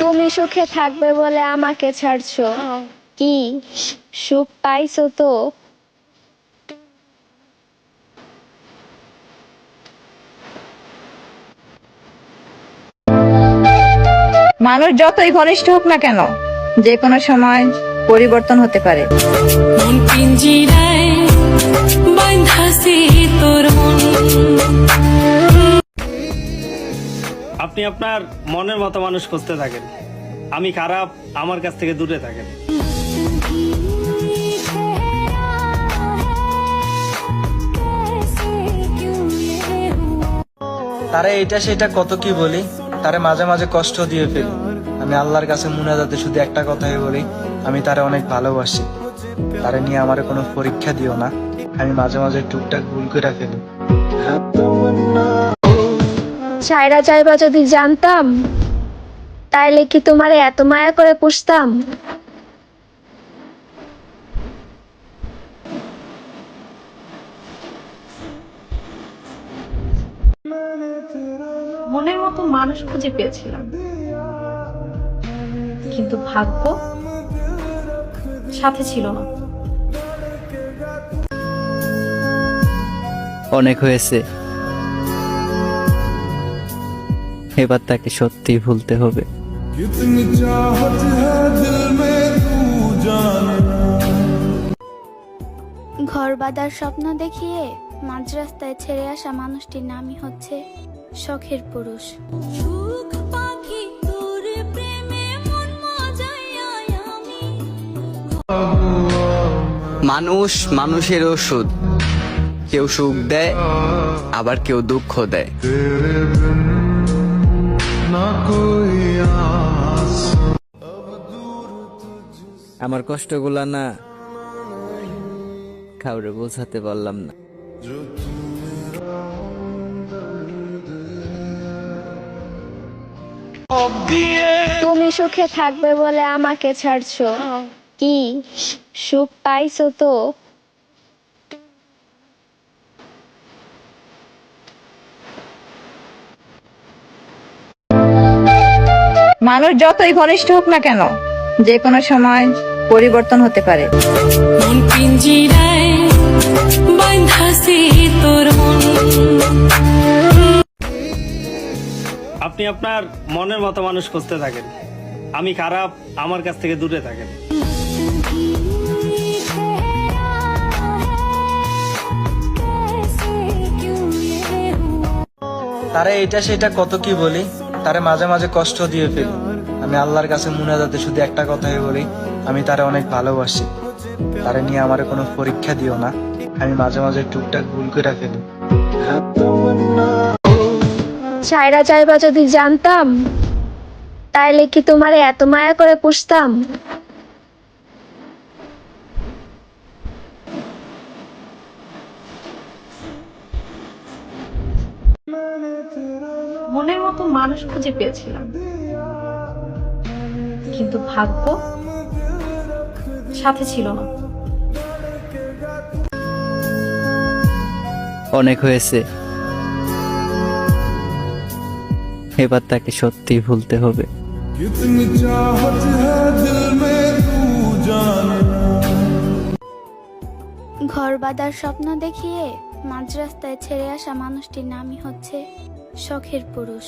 তুমি সুখে থাকবে বলে আমাকে ছাড়ছো, কি সুখ পাইছো তো? মানুষ যতই ঘনিষ্ঠ হোক না কেন, যে কোনো সময় পরিবর্তন হতে পারে। মন পিঞ্জিরায় বাঁধাছে তোর মন। আপনি আপনার মনের মতো মানুষ খুঁজতে থাকেন, আমি খারাপ, আমার কাছ থেকে দূরে থাকেন। তারে এটা সেটা কত কি বলি, তারে মাঝে মাঝে কষ্ট দিয়ে ফেলি। আমি আল্লাহর কাছে মুনাজাতে শুধু একটা কথাই বলি, আমি তারে অনেক ভালোবাসি। তারে নিয়ে আমার কোনো পরীক্ষা দিও না, আমি মাঝে মাঝে টুকটাক ভুল করে ফেলি। ছাইরা যাইবা যদি জানতাম, তাইলে কি তোমারে এত মায়া করে পুষতাম? মনের মতো মানুষ খুঁজে পেয়েছিলাম, কিন্তু ভাগ্য সাথে ছিল না। অনেক হয়েছে, এবার তাকে সত্যি ভুলতে হবে। ঘর বাঁধার স্বপ্ন দেখিয়ে মাঝ রাস্তায় ছেড়ে আসা মানুষটির নামই হচ্ছে শখের পুরুষ। সুখ পাখি তোর প্রেমে মন মজাইয়া আমি। মানুষ মানুষের ওষুধ, কেউ সুখ দেয়, আবার কেউ দুঃখ দেয়। আমার কষ্টগুলা না কাউরে বোঝাতে পারলাম না। তুমি সুখে থাকবে বলে আমাকে ছাড়ছো, কি সুখ পাইছো তো? মানুষ যতই ঘনিষ্ঠ হোক না কেন, যে কোনো সময় পরিবর্তন হতে পারে। মন পিঞ্জিরায় বাঁধাছে তোর মন। আপনি আপনার মনের মতো মানুষ খুঁজতে থাকেন, আমি খারাপ, আমার কাছ থেকে দূরে থাকেন। তারে এটা সেটা কত কি বলি, তারে মাঝে মাঝে কষ্ট দিয়ে ফেলি। আমি আল্লাহর কাছে মুনাজাতে শুধু একটা কথাই বলি, আমি তারে অনেক ভালোবাসি। তারে নিয়ে আমার কোনো পরীক্ষা দিও না, আমি মাঝে মাঝে টুকটাক ভুল করে ফেলি। ছাইরা যাইবা যদি জানতাম, তাইলে কি তোমারে এত মায়া করে পুষতাম? মনের মতো মানুষ খুঁজে পেয়েছিলাম, কিন্তু ভাগ্য সাথে ছিল না। অনেক হয়েছে, এবার তাকে সত্যি ভুলতে হবে। ঘর বাঁধার স্বপ্ন দেখিয়ে মাঝ রাস্তায় ছেড়ে আসা মানুষটির নামই হচ্ছে শখের পুরুষ।